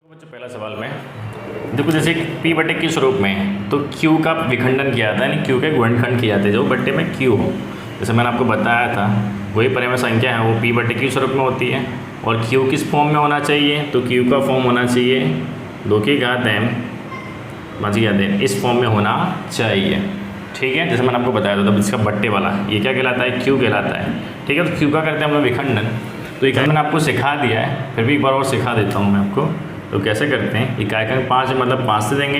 बच्चों पहला सवाल में देखो, जैसे पी बटे क्यू स्वरूप में है तो क्यू का विखंडन किया था, यानी क्यू के गुणनखंड किया था जो बट्टे में क्यू हो। जैसे मैंने आपको बताया था वही परिमेय संख्या है वो पी बटे क्यू स्वरूप में होती है। और क्यू किस फॉर्म में होना चाहिए, तो क्यू का फॉर्म होना चाहिए 2 की घात m बच गया दें इस फॉर्म में होना चाहिए। ठीक है, जैसे मैंने आपको बताया था तब इसका बट्टे वाला ये क्या कहलाता है, क्यू कहलाता है। ठीक है, तो क्यू का करते हैं हम लोग विखंडन। तो इकाई मैंने आपको सिखा दिया है, फिर भी एक बार और सिखा देता हूँ मैं आपको। तो कैसे करते हैं, इकाई का 5 मतलब 5 से देंगे,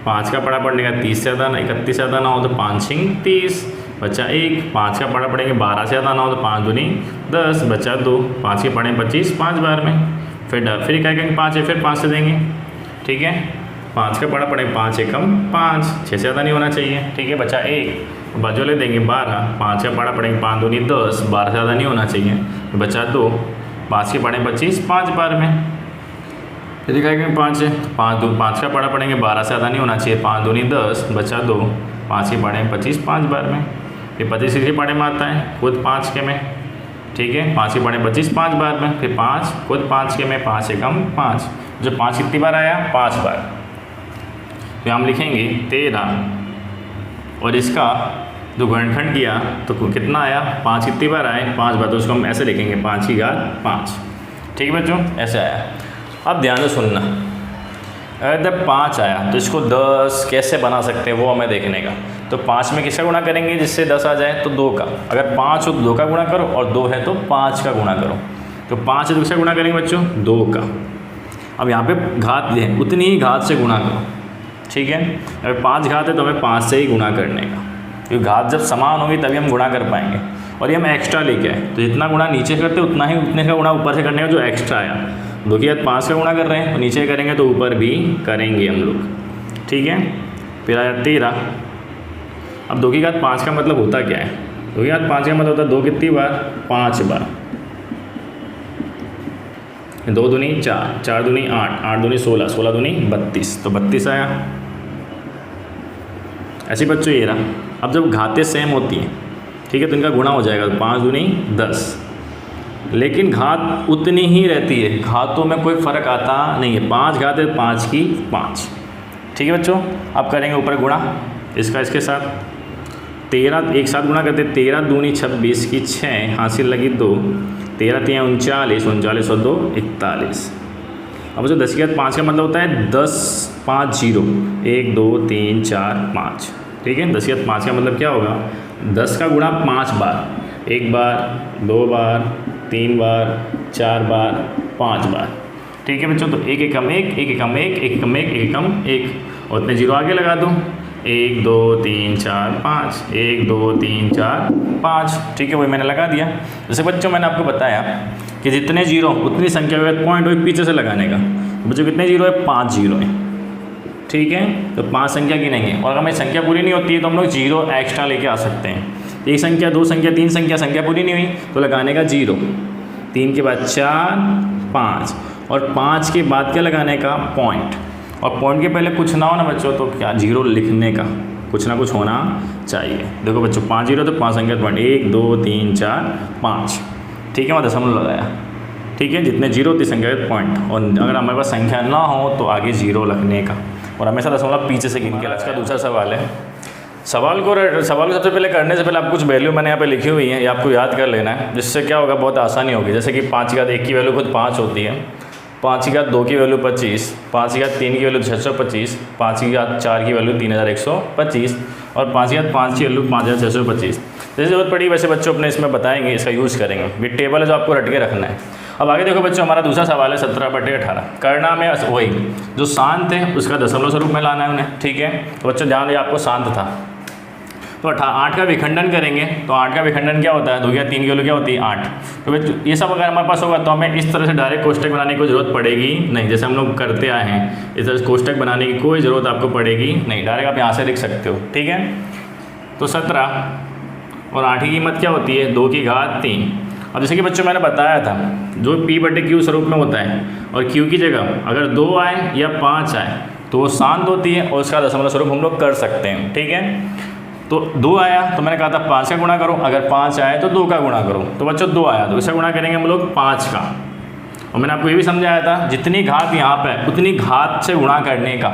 5 का पड़ा पड़ने का 30 से ज़्यादा ना 31 से ज़्यादा ना हो तो 5 छिंग 30 बचा 1, 5 का पड़ा पड़ेंगे 12 से ज़्यादा ना हो तो 5 दूनी 10 बचा 2, 5 के पड़े 25 5 बार में। फिर इकाई का 5 है, फिर 5 से देंगे। ठीक है, 5 का पड़ा पड़ेगा 5 एकम 5, 6 से ज़्यादा नहीं होना चाहिए। ठीक है, बचा 1, बाजू ले देंगे 12, 5 का पड़ा पड़ेगा 5 दूनी 10, 12 से ज़्यादा नहीं होना चाहिए। बचा 2, 5 के पड़े 25 5 बार में। फिर दिखाएगा 5 है, 5 का पड़ा पड़ेंगे 12 से ज़्यादा नहीं होना चाहिए, 5 दूनी 10 बचा 2, 5 के पड़े 25 5 बार में। फिर 25 इसी पड़े में आता है खुद 5 के में। ठीक है, 5 के पड़े 25 5 बार में, फिर 5 खुद 5 के में 5 एकम 5, जो 5 कितनी बार आया 5 बार। तो हम लिखेंगे 13 और इसका जो गुणनखंड किया तो कितना आया 5 कितनी बार आए 5 बार, तो उसको हम ऐसे लिखेंगे 5 की घात 5। ठीक है बच्चों, ऐसे आया। अब ध्यान से सुनना, अगर जब 5 आया तो इसको 10 कैसे बना सकते हैं वो हमें देखने का। तो 5 में किसका गुणा करेंगे जिससे 10 आ जाए, तो 2 का। अगर 5 हो तो 2 का गुणा करो और 2 है तो 5 का गुणा करो। तो 5 है तो किसका गुणा करेंगे बच्चों 2 का। अब यहाँ पे घात लें, उतनी ही घात से गुणा करो। ठीक है, अगर 5 घात है तो हमें 5 से ही गुणा करने का, क्योंकि घात जब समान होगी तभी हम गुणा कर पाएंगे। और ये हम एक्स्ट्रा लेके आए तो जितना गुणा नीचे करते उतना ही उतने का गुणा ऊपर से करने का जो एक्स्ट्रा आया। 2 की घात 5 का गुणा कर रहे हैं तो नीचे करेंगे तो ऊपर भी करेंगे हम लोग। ठीक है, फिर आया 13। अब 2 की घात 5 का मतलब होता क्या है, 2 की घात 5 का मतलब होता है 2 कितनी बार 5 बार। 2 दूनी 4, 4 दूनी 8, 8 दूनी 16, 16 दूनी 32, तो 32 आया। ऐसे बच्चों ये रहा। अब जब घातें सेम होती हैं, ठीक है, तो इनका गुणा हो जाएगा, तो 5 दूनी 10, लेकिन घात उतनी ही रहती है, घातों में कोई फ़र्क आता नहीं है। 5 घात है 5 की 5। ठीक है बच्चों, अब करेंगे ऊपर गुणा इसका इसके साथ। 13 एक साथ गुणा करते, 13 दूनी 26 की 6 हासिल लगी 2, 13 3 39, 39 और 2 41। अब जो 10 की घात 5 का मतलब होता है 10 5 0 1 2 3 4 5। ठीक है, 10 की घात 5 का मतलब क्या होगा 10 का गुणा 5 बार, 1 बार 2 बार 3 बार 4 बार 5 बार। ठीक है बच्चों, तो 1 एकम 1 1 एकम 1 1 एकम 1 1 एकम 1 और इतने 0 आगे लगा दो, 1 2 3 4 5 1 2 3 4 5। ठीक है, वही मैंने लगा दिया। जैसे बच्चों मैंने आपको बताया कि जितने 0 उतनी संख्या का पॉइंट वही पीछे से लगाने का। बच्चों कितने 0 है 5 0 है। ठीक है, तो 5 संख्या गिनेंगे और अगर हमें संख्या पूरी नहीं होती है तो हम लोग 0 एक्स्ट्रा लेके आ सकते हैं। 1 संख्या 2 संख्या 3 संख्या पूरी नहीं हुई तो लगाने का 0, 3 के बाद 4 5 और 5 के बाद क्या लगाने का पॉइंट। और पॉइंट के पहले कुछ ना हो ना बच्चों तो क्या 0 लिखने का कुछ ना कुछ होना चाहिए। देखो बच्चों 5 0 तो 5 संख्या पॉइंट 1 2 3 4 5। ठीक है, मैं दशमलव लगाया। ठीक है, जितने 0 उतनी संख्या पॉइंट, और अगर हमारे पास संख्या ना हो तो आगे 0 लगने का, और हमेशा दशमलव पीछे से गिन के। आज का दूसरा सवाल है। सवाल को सबसे पहले करने से पहले आप कुछ वैल्यू मैंने यहाँ पे लिखी हुई है, ये आपको याद कर लेना है, जिससे क्या होगा बहुत आसानी होगी। जैसे कि 5 की घात 1 की वैल्यू खुद 5 होती है, 5 की घात 2 की वैल्यू 25, 5 की घात 3 की वैल्यू 625, 5 की घात 4 की वैल्यू 3125 और 5 की घात 5 की वैल्यू 5625। जैसे जरूरत पड़ी वैसे बच्चों अपने इसमें बताएंगे, इसका यूज़ करेंगे। ये टेबल है जो आपको रट के रखना है। अब आगे देखो बच्चों, हमारा दूसरा सवाल है 17/18। करना में वही जो शांत है उसका दशमलव स्वरूप में लाना है उन्हें। ठीक है, तो बच्चों ध्यान दिया आपको शांत था तो 8 का विखंडन करेंगे। तो 8 का विखंडन क्या होता है, 2 या 3 की वैल्यू क्या होती है 8। तो बच्चों ये सब अगर हमारे पास होगा तो हमें इस तरह से डायरेक्ट कोष्टक बनाने की जरूरत पड़ेगी नहीं, जैसे हम लोग करते आए हैं। इस तरह से कोष्टक बनाने की कोई ज़रूरत आपको पड़ेगी नहीं, डायरेक्ट आप यहाँ से लिख सकते हो। ठीक है, तो 17 और 8 की कीमत क्या होती है 2 की घात 3। अब जैसे कि बच्चों मैंने बताया था जो P बटे Q स्वरूप में होता है और Q की जगह अगर 2 आए या 5 आए तो वो शांत होती है और उसका दशमलव स्वरूप हम लोग कर सकते हैं। ठीक है, तो 2 आया तो मैंने कहा था 5 का गुणा करो, अगर 5 आए तो 2 का गुणा करो। तो बच्चों 2 आया तो इसका गुणा करेंगे हम लोग 5 का। और मैंने आपको ये भी समझाया था जितनी घात यहाँ पे है उतनी घात से गुणा करने का।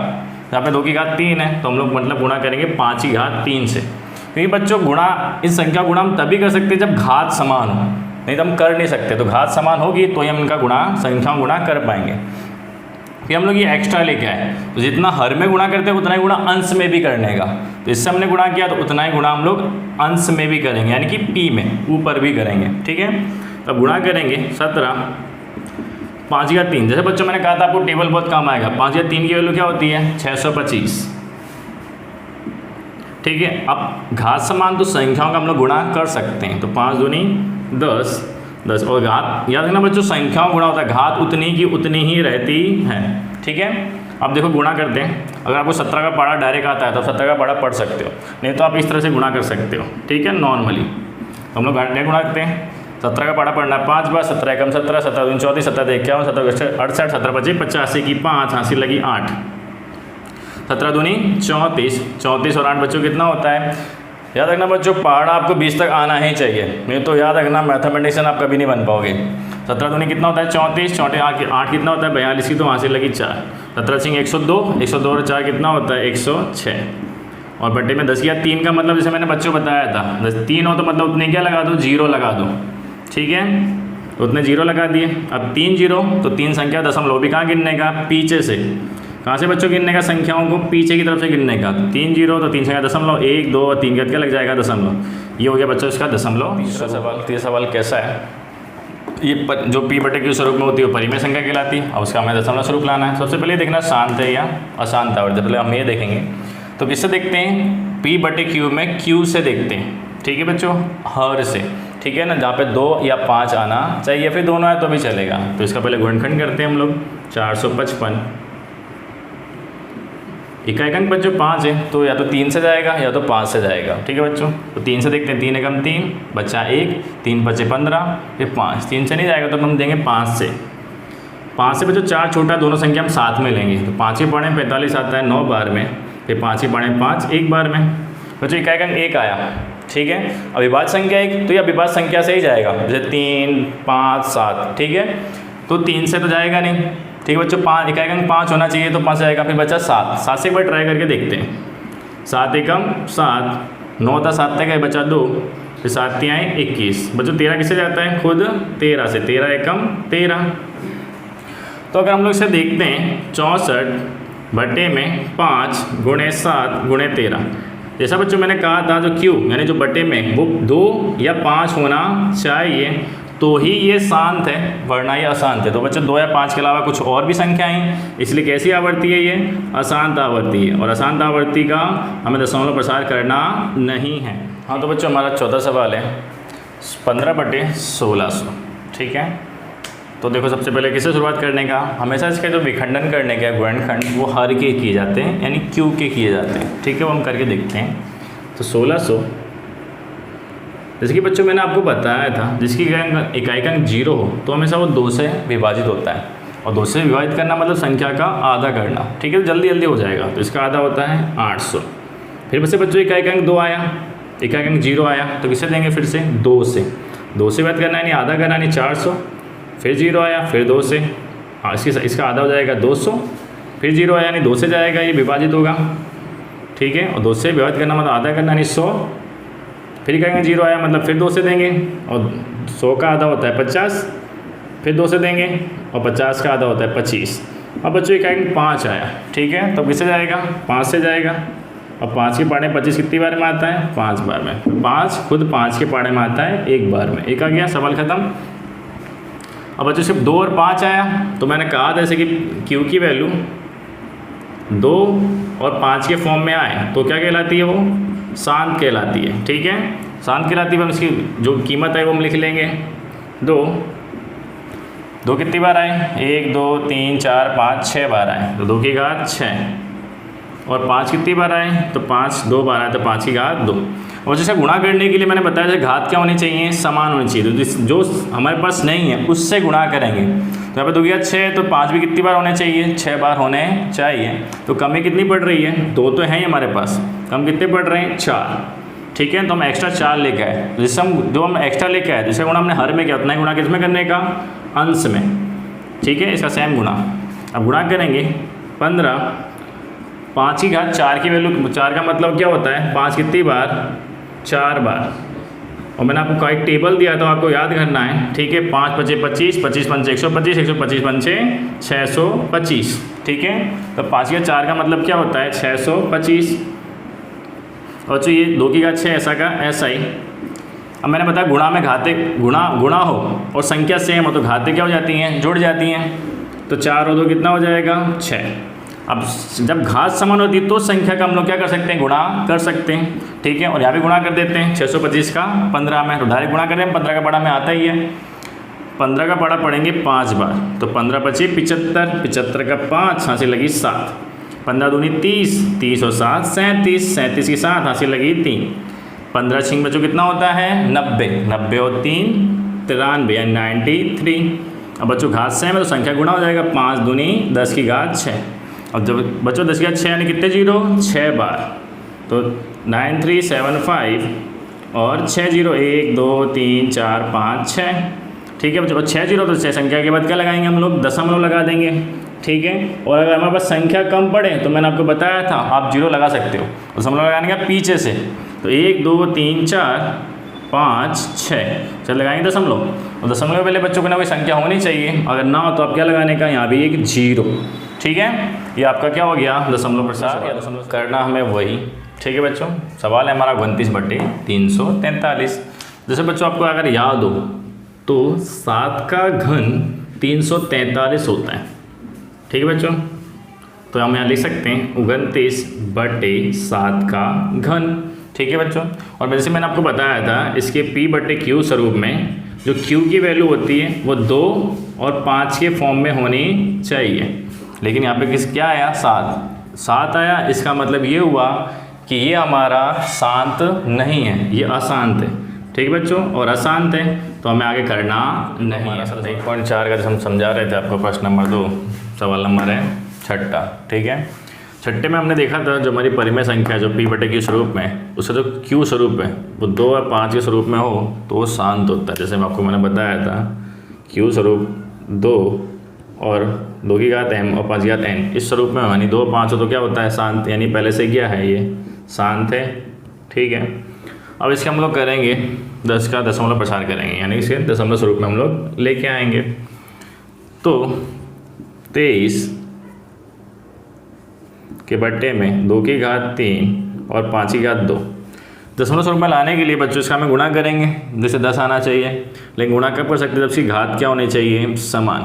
यहाँ पे 2 की घात 3 है तो हम लोग मतलब गुणा करेंगे 5 की घात 3 से। क्योंकि बच्चों गुणा, इस संख्या गुणा हम तभी कर सकते हैं जब घात समान हो, नहीं तो हम कर नहीं सकते। तो घात समान होगी तो ही हम इनका गुणा, संख्याओं गुणा कर पाएंगे। फिर हम लोग ये एक्स्ट्रा लेके आए, तो जितना हर में गुणा करते हैं उतना ही गुणा अंश में भी करने का। तो इससे हमने गुणा किया तो उतना ही गुणा हम लोग अंश में भी करेंगे, यानी कि पी में ऊपर भी करेंगे। ठीक है, तब गुणा करेंगे 17 5 की घात 3। जैसे बच्चों मैंने कहा था आपको टेबल बहुत काम आएगा। 5 की घात 3 की वैल्यू क्या होती है 625। ठीक है, अब घात समान तो संख्याओं का हम लोग गुणा कर सकते हैं। तो 5 दूनी 10 10 और घात याद रखना बच्चों, संख्याओं गुणा होता है, घात उतनी की उतनी ही रहती है। ठीक है, अब देखो गुणा करते हैं। अगर आपको 17 का पढ़ा डायरेक्ट आता है तो 17 का पढ़ा पढ़ सकते हो, नहीं तो आप इस तरह से गुणा कर सकते हो। ठीक है, नॉर्मली तो हम लोग डायरेक्ट गुणा करते हैं। 17 का पढ़ा पढ़ना है 5 बार, 17 एकम 17, 17 दूनी 34, 17 51, 17 68, 17 25 85 की 5 हासिल लगी 8, 17 दूनी 34, 34 और 8 बच्चों कितना होता है। याद रखना बच्चों, पहाड़ा आपको 20 तक आना ही चाहिए, नहीं तो याद रखना मैथमेटिशियन आप कभी नहीं बन पाओगे। 17 दूनी कितना होता है 34, 8 कितना होता है 42 की, तो वहाँ से लगी 4, 17 सिंह 102, 102 और 4 कितना होता है 106। और बट्टे में 10 की घात 3 का मतलब जैसे मैंने बच्चों बताया था, 3 हो तो मतलब उतने क्या लगा दो, 0 लगा दो। ठीक है, तो उतने 0 लगा दिए। अब 3 0 तो 3 संख्या दशमलव भी कहाँ गिनने का, पीछे से। कहाँ से बच्चों गिनने का, संख्याओं को पीछे की तरफ से गिनने का। 3 0 तो 3 संख्या दशमलव, 1 2 और 3 क्या लग जाएगा दशमलव। ये हो गया बच्चों इसका दशमलव। तीसरा सवाल, तीसरा सवाल कैसा है, ये जो पी बटे क्यू स्वरूप में होती है वो परिमेय संख्या कहलाती है, और उसका हमें दशमलव स्वरूप लाना है। सबसे पहले देखना शांत है या अशांत आवर्त, पहले हम ये देखेंगे। तो किससे देखते हैं, पी बटे क्यू में क्यू से देखते हैं। ठीक है बच्चों, हर से। ठीक है ना, जहाँ पे 2 या 5 आना चाहिए, फिर दोनों आए तो भी चलेगा। तो इसका पहले गुणनखंड करते हैं हम लोग। 455 इकाई अंक बच्चों 5 है, तो या तो 3 से जाएगा या तो 5 से जाएगा। ठीक है बच्चों, तो 3 से देखते हैं। 3 एकम 3 बच्चा 1, 3 बचे 15, फिर 5। 3 से नहीं जाएगा तो हम देंगे 5 से। 5 से बच्चों 4 छोटा, दोनों संख्या हम साथ में लेंगे। तो 5 के पढ़े 45 आता है 9 बार में, फिर 5 के पढ़े 5 1 बार में। बच्चों इकाई अंक 1 आया। ठीक है, अविभाज्य संख्या 1, तो ये अविभाज्य संख्या से ही जाएगा, जैसे 3 5 7। ठीक है, तो 3 से तो जाएगा नहीं। ठीक है बच्चों, 5 इकाई अंक 5 होना चाहिए तो 5 जाएगा। फिर बच्चा 7, 7 से एक बार ट्राई करके देखते हैं। 7 एकम 7, 9 था 7 तक है बचा 2, फिर 7 तिहाई 21। बच्चों 13 किससे जाता है, खुद 13 से। 13 एकम 13। तो अगर हम लोग इसे देखते हैं 64 बटे में 5 गुणे 7 गुणे 13। जैसा बच्चों मैंने कहा था, जो क्यू यानी जो बटे में वो 2 या 5 होना चाहिए तो ही ये शांत है, वरना ये अशांत है। तो बच्चों 2 या 5 के अलावा कुछ और भी संख्याएं, इसलिए कैसी आवर्ती है ये, अशांत आवर्ती है। और अशांत आवर्ती का हमें दशमलव प्रसार करना नहीं है। हाँ तो बच्चों हमारा चौथा सवाल है 15 बटे 1600। ठीक है, तो देखो सबसे पहले किससे शुरुआत करने का, हमेशा इसका जो विखंडन करने का गुणनखंड वो हर के किए जाते हैं, यानी क्यू के किए जाते हैं। ठीक है, वो हम करके देखते हैं। तो 1600 जैसे कि बच्चों मैंने आपको बताया था, जिसकी इकाई अंक 0 हो तो हमेशा वो 2 से विभाजित होता है, और 2 से विभाजित करना मतलब संख्या का आधा करना। ठीक है, तो जल्दी जल्दी हो जाएगा। तो इसका आधा होता है 800। फिर वैसे बच्चों इकाई अंक 2 आया, इकाई अंक 0 आया, तो किससे देंगे, फिर से 2 से। 2 से विभाजित करना है, नहीं आधा करना, नहीं 400। फिर 0 आया, फिर 2 से, इसका आधा हो जाएगा 200। फिर 0 आया, नहीं 2 से जाएगा, ये विभाजित होगा। ठीक है, और 2 से विभाजित करना मतलब आधा करना, नहीं 100। फिर कहेंगे 0 आया मतलब फिर 2 से देंगे, और 100 का आधा होता है 50। फिर 2 से देंगे, और 50 का आधा होता है 25। अब बच्चों कहेंगे 5 आया। ठीक है, तो किससे जाएगा, 5 से जाएगा। और 5 के पाड़े 25 कितनी बार में आता है, 5 बार में। 5 खुद 5 के पाड़े में आता है 1 बार में। एक आ गया, सवाल ख़त्म। अब बच्चों सिर्फ 2 और 5 आया, तो मैंने कहा था जैसे कि क्यू की वैल्यू 2 और 5 के फॉर्म में आए तो क्या कहलाती है, वो शांत कहलाती है। ठीक है, शांत कहलाती है। हम इसकी जो कीमत है वो हम लिख लेंगे। 2 कितनी बार आए, 1 2 3 4 5 6 बार आए, तो 2 की घात 6। और 5 कितनी बार आए, तो 5 2 बार आए, तो 5 की घात 2। और जैसे गुणा करने के लिए मैंने बताया था घात क्या होनी चाहिए, समान होनी चाहिए। तो जो हमारे पास नहीं है उससे गुणा करेंगे। तो यहाँ पे 2 की घात 6, तो 5 भी कितनी बार होने चाहिए, 6 बार होने चाहिए। तो कमी कितनी पड़ रही है, 2 तो है ही हमारे पास, कम कितने पड़ रहे हैं, 4। ठीक है, तो हम एक्स्ट्रा 4 लेके आए। जिससे हम एक्स्ट्रा लेके आए जिससे गुणा हमने हर में किया, उतना ही गुणा किस में करने का, अंश में। ठीक है, इसका सेम गुणा। अब गुणा करेंगे 15, 5 की घात 4 की वैल्यू, 4 का मतलब क्या होता है 5 कितनी बार, 4 बार। और मैंने आपको एक टेबल दिया तो आपको याद करना है, ठीक है। 5 पचे 25, 25 पंचे 125, 125 पंचे 625, ठीक है। तो 5 की घात 4 का मतलब क्या होता है 625, और जो ये 2 की घात 6 ऐसा का ऐसा ही। अब मैंने बताया गुणा में घाते गुणा हो और संख्या सेम हो तो घाते क्या हो जाती हैं, जुड़ जाती हैं। तो 4 और 2 कितना हो जाएगा 6। अब जब घात समान होती है तो संख्या का हम लोग क्या कर सकते हैं, गुणा कर सकते हैं, ठीक है। और यहाँ भी गुणा कर देते हैं 625 का 15 में, तो डायरेक्ट गुणा करें, 15 का पढ़ा में आता ही है। 15 का पढ़ा पढ़ेंगे 5 बार, तो 15 पचे 75, 75 का 5 हाँसी लगी 7, 15 दूनी 30, 30 और 7 37, 37 की 7 हाँसी लगी 3, 15 छिंग बच्चों कितना होता है 90, 90 और 3 93 यानी 93। अब बच्चों घात सेम है तो संख्या गुणा हो जाएगा, 5 दूनी 10 की घात 6। अब जब बच्चों 10 की घात 6 यानी कितने जीरो 6 बार, तो 9375 और 6 जीरो 1 2 3 4 5 6, ठीक है बच्चों। 6 जीरो तो 6 संख्या के बाद क्या लगाएंगे हम लोग, दशमलव लगा देंगे, ठीक है। और अगर हमारे पास संख्या कम पड़े तो मैंने आपको बताया था आप जीरो लगा सकते हो, दशमलव लगाने का पीछे से, तो 1 2 3 4 5 6 चल लगाएंगे दशमलव। और दशमलव पहले बच्चों को ना कोई संख्या होनी चाहिए, अगर ना हो तो आप क्या लगाने का, यहाँ भी एक जीरो, ठीक है। ये आपका क्या हो गया दशमलव प्रसार, या दशमलव करना हमें वही, ठीक है बच्चों। सवाल है हमारा 29/343। जैसे बच्चों आपको अगर याद हो तो 7 का घन 343 होता है, ठीक है बच्चों। तो हम यहाँ लिख सकते हैं 29/7 का घन, ठीक है बच्चों। और जैसे मैंने आपको बताया था इसके P/Q स्वरूप में जो Q की वैल्यू होती है वो 2 और 5 के फॉर्म में होनी चाहिए, लेकिन यहाँ पे क्या आया 7 आया। इसका मतलब ये हुआ कि ये हमारा शांत नहीं है, ये अशांत है, ठीक है बच्चों। और अशांत है तो हमें आगे करना नहीं है। 1.4 का जो हम समझा रहे थे आपको, प्रश्न नंबर 2 सवाल नंबर है 6, ठीक है। 6 में हमने देखा था जो हमारी परिमेय संख्या जो P/Q स्वरूप में, उसका जो Q स्वरूप है वो 2 और 5 के स्वरूप में हो तो वो शांत होता है। जैसे आपको मैंने बताया था Q स्वरूप 2 और 2 की घात m और 5 की घात n इस स्वरूप में यानी 2 और 5 हो तो क्या होता है शांत, यानी पहले से क्या है ये शांत है, ठीक है। अब इसके हम लोग करेंगे 10 का दशमलव प्रसार करेंगे, यानी इसे दशमलव स्वरूप में हम लोग लेके आएंगे। तो 23 के बट्टे में 2 की घात 3 और 5 की घात 2 दशमलव स्वरूप में लाने के लिए बच्चों इसका हमें गुणा करेंगे, जैसे 10 आना चाहिए, लेकिन गुणा कब कर सकते हैं जब इसकी घात क्या होनी चाहिए समान।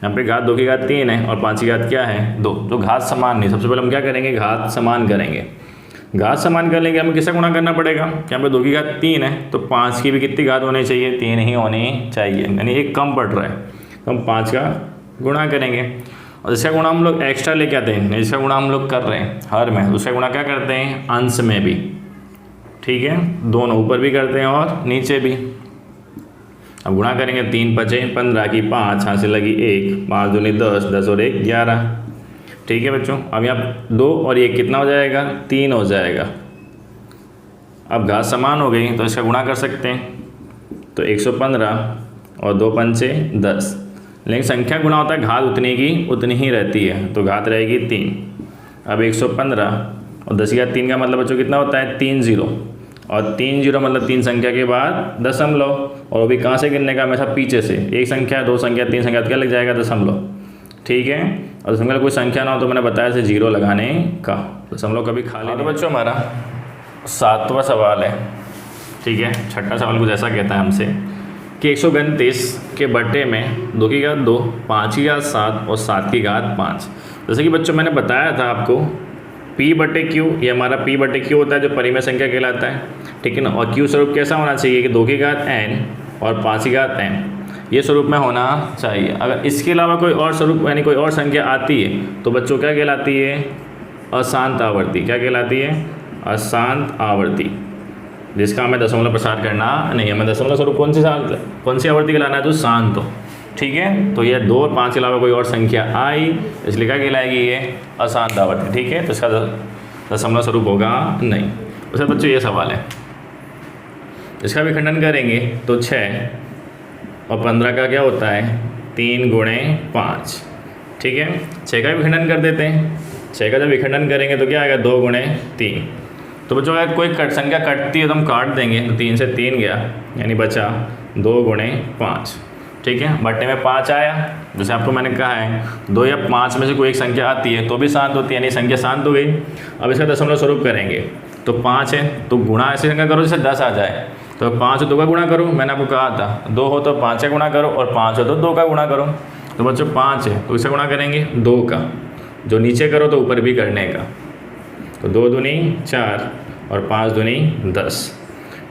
यहाँ पे घात 2 की घात 3 है और 5 की घात क्या है 2, तो घात समान नहीं। सबसे पहले हम क्या करेंगे घात समान करेंगे। घात समान कर लेंगे हमें किससे गुणा करना पड़ेगा, यहाँ पे 2 की घात 3 है तो 5 की भी कितनी घात होनी चाहिए 3 ही होनी चाहिए, यानी एक कम पड़ रहा है तो हम 5 का गुणा करेंगे। और जिसका गुणा हम लोग एक्स्ट्रा लेके आते हैं, जिसका गुणा हम लोग कर रहे हैं हर में, उसका गुणा क्या करते हैं अंश में भी, ठीक है, दोनों ऊपर भी करते हैं और नीचे भी। अब गुणा करेंगे 3 पचे 15 की 5 यहाँ से लगी 1, 5 दूनी 10, 10 और 1 11, ठीक है बच्चों। अब यहाँ 2 और 1 कितना हो जाएगा 3 हो जाएगा। अब घात समान हो गई तो इसका गुणा कर सकते हैं, तो 115 और 2 पंचे 10, लेकिन संख्या गुणा होता है घात उतनी की उतनी ही रहती है, तो घात रहेगी 3। अब 115 और 10 की घात 3 का मतलब बच्चों कितना होता है 3 जीरो, और 3 जीरो मतलब 3 संख्या के बाद दशमलव, और अभी कहाँ से गिनने का हमेशा पीछे से, 1 संख्या 2 संख्या 3 संख्या तो क्या लग जाएगा दशमलव, ठीक है। और दशमलव कोई संख्या ना हो तो मैंने बताया से जीरो लगाने का, दशमलव कभी खाली। तो बच्चों हमारा 7वां सवाल है, ठीक है। 6ठा सवाल कुछ ऐसा कहता है हमसे कि 129 के बट्टे में 2 की घात 2, 5 की घात 7 और 7 की घात 5। जैसे कि बच्चों मैंने बताया था आपको P/Q, ये हमारा P/Q होता है जो परिमेय संख्या कहलाता है, ठीक है ना। और Q स्वरूप कैसा होना चाहिए कि 2 की घात n और 5 की घात m, ये स्वरूप में होना चाहिए। अगर इसके अलावा कोई और स्वरूप यानी कोई और संख्या आती है तो बच्चों क्या कहलाती है अशांत आवर्ती, क्या कहलाती है अशांत आवर्ती, जिसका हमें दशमलव प्रसार करना नहीं, हमें दशमलव स्वरूप कौन सी आवर्ती कहलाना है जो शांत हो, ठीक है। तो ये 2 और 5 के अलावा कोई और संख्या आई इसलिए क्या कहलाएगी ये अशांत आवर्ती, ठीक है। तो इसका दशमलव स्वरूप होगा नहीं। उससे बच्चों ये सवाल है, इसका भी खंडन करेंगे तो 6 और 15 का क्या होता है 3 गुणे 5, ठीक है। 6 का विखंडन कर देते हैं। 6 का जब विखंडन करेंगे तो क्या आएगा 2 गुणे 3। तो बच्चों अगर कोई संख्या कटती है तो हम काट देंगे, तो 3 से 3 गया, यानी बचा 2 गुणे 5, ठीक है। बट्टे में 5 आया। जैसे आपको मैंने कहा है 2 या 5 में से कोई एक संख्या आती है तो भी शांत होती है, यानी संख्या शांत हो गई। अब इसका दशमलव स्वरूप करेंगे तो 5 है तो गुणा ऐसी संख्या करो जैसे 10 आ जाए। तो 5 हो 2 का गुणा करो, मैंने आपको कहा था 2 हो तो 5 का गुणा करो और 5 हो तो 2 का गुणा करो। तो बच्चों 5 है तो इसका गुणा करेंगे 2 का, जो नीचे करो तो ऊपर भी करने का। तो 2 दूनी 4 और 5 दूनी 10,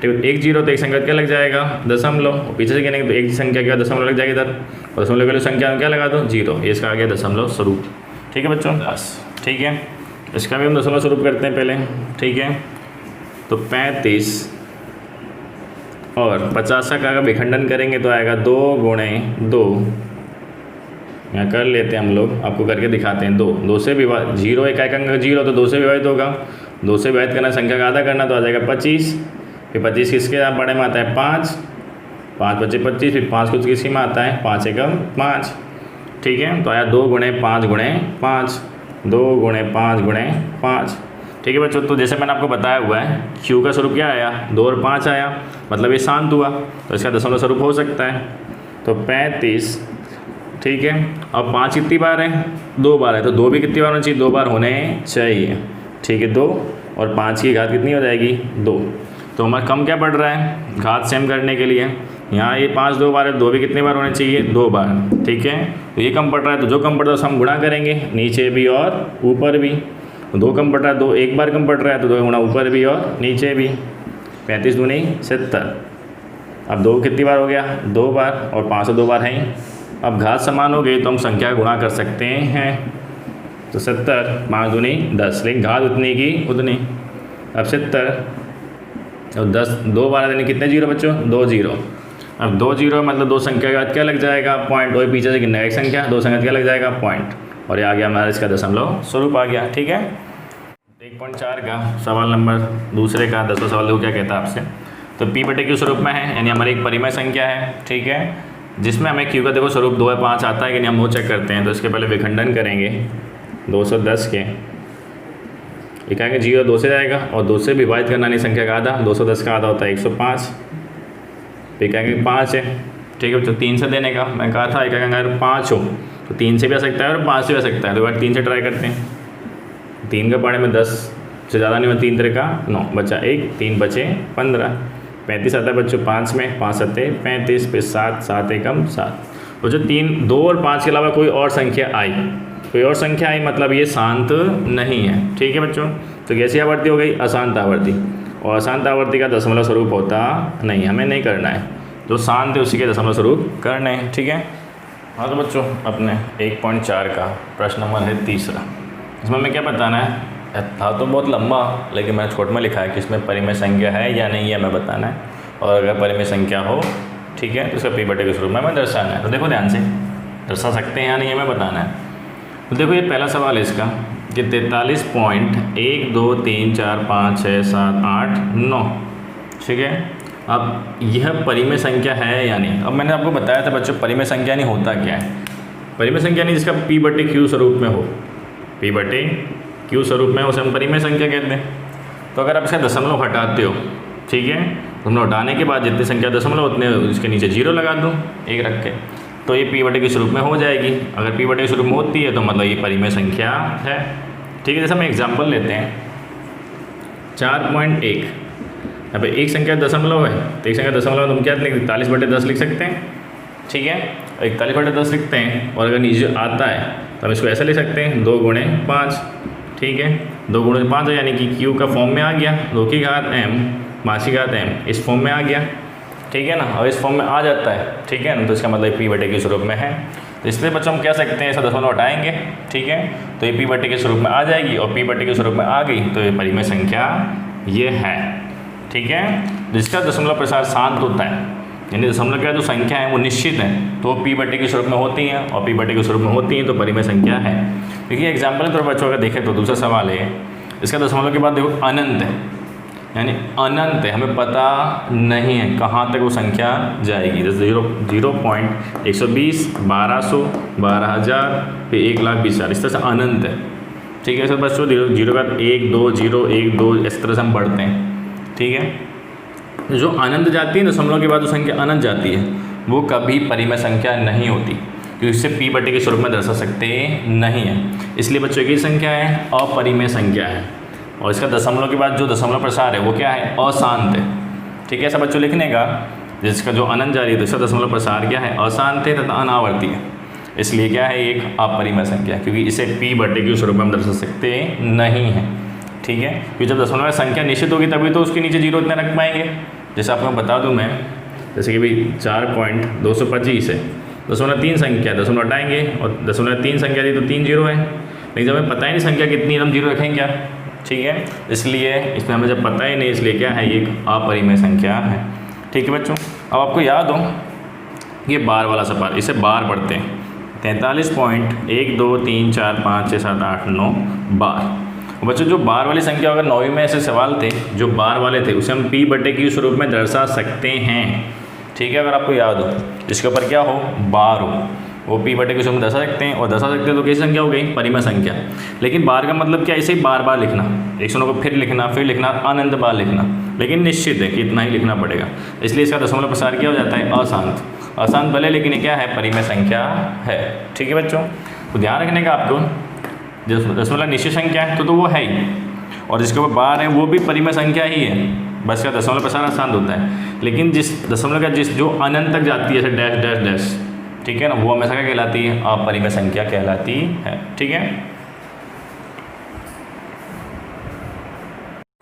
ठीक है। 1 0 तो एक संख्या क्या लग जाएगा दशमलव, पीछे से गिनेंगे तो एक संख्या क्या दशमलव लग जाएगी इधर, और दशमलव वाली संख्या में क्या लगा दो 0, ये इसका आ गया दशमलव स्वरूप, ठीक है बच्चों 10, ठीक है। इसका भी हम दशमलव स्वरूप करते हैं पहले, ठीक है। तो 35 और 50 का विखंडन करेंगे तो आएगा 2 गुणे 2, यहाँ कर लेते हैं हम लोग, आपको करके दिखाते हैं। 2 से विभाजित 0 एक अंक 0 तो 2 से विभाजित होगा, 2 से विभाजित करना संख्या का आधा करना तो आ जाएगा 25, फिर 25 किसके बड़े में आता है 5, 5 बचे 25, फिर 5 कुछ किसी में आता है 5 एकम 5, ठीक है। तो आया 2 गुणे 5 गुणे 5, 2 गुणे 5 गुणे 5, ठीक है बच्चों। तो जैसे मैंने आपको बताया हुआ है Q का स्वरूप क्या आया 2 और 5 आया, मतलब ये शांत हुआ, तो इसका दशमलव स्वरूप हो सकता है। तो 35, ठीक है। अब 5 कितनी बार है 2 बार है, तो 2 भी कितनी बार होना चाहिए 2 बार होने चाहिए, ठीक है। 2 और 5 की घात कितनी हो जाएगी 2। तो हमारा कम क्या पड़ रहा है घात सेम करने के लिए, यहाँ ये 5 2 बार है, 2 भी कितनी बार होने चाहिए 2 बार, ठीक है। तो ये कम पड़ रहा है, तो जो कम पड़ रहा है उसे हम गुणा करेंगे, नीचे भी और ऊपर भी। 2 कम पड़ रहा है, 2 एक बार कम पड़ रहा है तो 2 गुणा ऊपर भी और नीचे भी। 35 दूनी 70, अब 2 कितनी बार हो गया 2 बार, और 5 2 बार है ही। अब घात समान हो गई तो हम संख्या गुणा कर सकते हैं, तो 70 5 दूनी 10, लेकिन घात उतनी की उतनी। अब 70 और 10 2 बार देने कितने 0 बच्चों 2 0। अब 2 0 मतलब 2 संख्या के बाद क्या लग जाएगा पॉइंट, वही पीछे से गिनना एक संख्या 2 संख्या क्या लग जाएगा पॉइंट, और ये आ गया हमारा इसका दशमलव स्वरूप आ गया, ठीक है। 1.4 का सवाल नंबर दूसरे का 10वां सवाल देखो क्या कहता है आपसे। तो P बटे Q स्वरूप में है, यानी हमारी एक परिमेय संख्या है, ठीक है, जिसमें हमें Q का देखो स्वरूप 2 या 5 आता है कि नहीं हम वो चेक करते हैं। तो इसके पहले विखंडन करेंगे 210 के, एक आएंगे 0 2 से जाएगा, और 2 से विभाजित करना नहीं संख्या का आधा, 210 का आधा होता है 105, एक आएंगे 5 है, ठीक है। तो 3 से देने का मैं कहा था, एक आएंगे अगर 5 हो तो 3 से भी आ सकता है और 5 से भी आ सकता है, तो बार 3 से ट्राई करते हैं। 3 का पढ़े में 10 से ज़्यादा नहीं हुआ, 3 3 का 9 बचा 1, 3 बचे 15, 35 आता है बच्चों 5 में, 5 7 35, फिर 7 7 एकम 7। तो जो 3 2 और 5 के अलावा कोई और संख्या आई, कोई और संख्या आई मतलब ये शांत नहीं है, ठीक है बच्चों। तो कैसी आवर्ती हो गई अशांत आवर्ती, और अशांत आवर्ती का दशमलव स्वरूप होता नहीं, हमें नहीं करना है, जो शांत है उसी के दशमलव स्वरूप करने हैं, ठीक है। हाँ तो बच्चों अपने 1.4 का प्रश्न नंबर है तीसरा, इसमें हमें क्या बताना है, था तो बहुत लंबा लेकिन मैंने छोट में लिखा है कि इसमें परिमेय संख्या है या नहीं है हमें बताना है, और अगर परिमेय संख्या हो ठीक है तो इसका P बटे के स्वरूप में हमें दर्शाना है। तो देखो ध्यान से दर्शा सकते हैं या नहीं हमें बताना है। तो देखो ये पहला सवाल है इसका कि 43.1 2 3 4 5 6 7 8 9, ठीक है। अब यह परिमेय संख्या है या नहीं। अब मैंने आपको बताया था बच्चों परिमेय संख्या नहीं होता क्या है, परिमेय संख्या नहीं जिसका P बटे Q स्वरूप में हो, P बटे Q स्वरूप में उसे हम परिमेय संख्या कहते हैं। तो अगर आप इसका दशमलव हटाते हो, ठीक है, दशमलव हटाने के बाद जितनी संख्या दशमलव उतने इसके नीचे 0 लगा दो एक रख के, तो ये P बटे के स्वरूप में हो जाएगी। अगर P बटे के स्वरूप में होती है तो मतलब ये परिमेय संख्या है, ठीक है। जैसे हम एग्जाम्पल लेते हैं 4.1, यहाँ पे एक संख्या दशमलव है, तो एक संख्या दशमलव तुम क्या लिख 41 बटे 10 लिख सकते हैं, ठीक है। 41 बटे 10 लिखते हैं, और अगर नीचे आता है तो हम इसको ऐसा लिख सकते हैं 2 गुणे 5, ठीक है। 2 गुणे 5 है यानी कि Q का फॉर्म में आ गया, 2 की घात m 5 की घात m इस फॉर्म में आ गया, ठीक है ना। और इस फॉर्म में आ जाता है, ठीक है ना, तो इसका मतलब P बटे के स्वरूप में है। तो इसलिए बच्चों हम कह सकते हैं ऐसा दशमलव हटाएंगे, ठीक है, तो ये P बटे के स्वरूप में आ जाएगी, और P बटे के स्वरूप में आ गई तो ये परिमेय संख्या ये है, ठीक है। जिसका दशमलव प्रसार शांत होता है, यानी दशमलव का जो संख्या है वो निश्चित है, तो P बटे के स्वरूप में होती हैं, और P बटे के स्वरूप में होती हैं तो परिमेय संख्या है। देखिए एग्जाम्पल के तौर पर बच्चों अगर देखें तो दूसरा सवाल है, इसका दशमलव के बाद देखो अनंत है, यानी अनंत है, हमें पता नहीं है कहाँ तक वो संख्या जाएगी। जैसे 0.120, 1200, 12,000, फिर 1,20,000, इस तरह से अनंत है। ठीक है सर बच्चों, 0 का 1, 2, 0, 1, 2 इस तरह से हम बढ़ते हैं। ठीक है, जो अनंत जाती है दशमलव के बाद जो संख्या अनंत जाती है वो कभी परिमेय संख्या नहीं होती, क्योंकि इससे p बटे के स्वरूप में दर्शा सकते नहीं है। इसलिए बच्चों की संख्या है अपरिमेय संख्या है, और इसका दशमलव के बाद जो दशमलव प्रसार है वो क्या है, अशांत है। ठीक है, ऐसा बच्चों लिखने का, जिसका जो अनंत जारी है तो इसका दशमलव प्रसार क्या है, अशांत है तथा अनावर्ती है। इसलिए क्या है, एक अपरिमेय संख्या है, क्योंकि इसे p बटे के स्वरूप में हम दर्शा सकते नहीं है। ठीक है, क्योंकि जब दशमलव संख्या निश्चित होगी तभी तो उसके नीचे 0 इतना रख पाएंगे। जैसे आपको बता दूं मैं, जैसे कि भाई 4.225 है, 0.3 संख्या, 0 हटाएंगे और 0.3 संख्या दी तो 3 0 है, लेकिन जब हमें पता ही नहीं संख्या कितनी है हम 0 रखेंगे क्या। ठीक है, इसलिए इसमें हमें जब पता ही नहीं, इसलिए क्या है, ये एक अपरिमेय संख्या है। ठीक है बच्चों, अब आपको याद हो ये बार वाला सवाल, इसे बार पढ़ते हैं। 43.1 2 3 4 5 6 7 8 9 बार। बच्चों जो बार वाली संख्या, अगर 9वीं में ऐसे सवाल थे जो बार वाले थे उसे हम p बटे के स्वरूप में दर्शा सकते हैं। ठीक है, अगर आपको याद हो, जिसके ऊपर क्या हो, बार हो, वो p बटे के स्वरूप में दर्शा सकते हैं, और दर्शा सकते हैं तो कैसी संख्या हो गई, परिमेय संख्या। लेकिन बार का मतलब क्या, इसे बार बार लिखना, एक शून्य को फिर लिखना, अनंत बार लिखना, लेकिन निश्चित है कि इतना ही लिखना पड़ेगा। इसलिए इसका दशमलव प्रसार क्या हो जाता है, अशांत। अशांत भले, लेकिन ये क्या है, परिमेय संख्या है। ठीक है बच्चों, तो ध्यान रखने का आपको, दशमलव निश्चित संख्या है तो वो है ही, और जिसके ऊपर बार है वो भी परिमेय संख्या ही है, बस का दशमलव प्रसार अशांत होता है। लेकिन जिस दशमलव का जो अनंत तक जाती है, जैसे डैश डैश डैश, ठीक है ना, वो हमेशा क्या कहलाती है, अपरिमेय संख्या कहलाती है। ठीक है।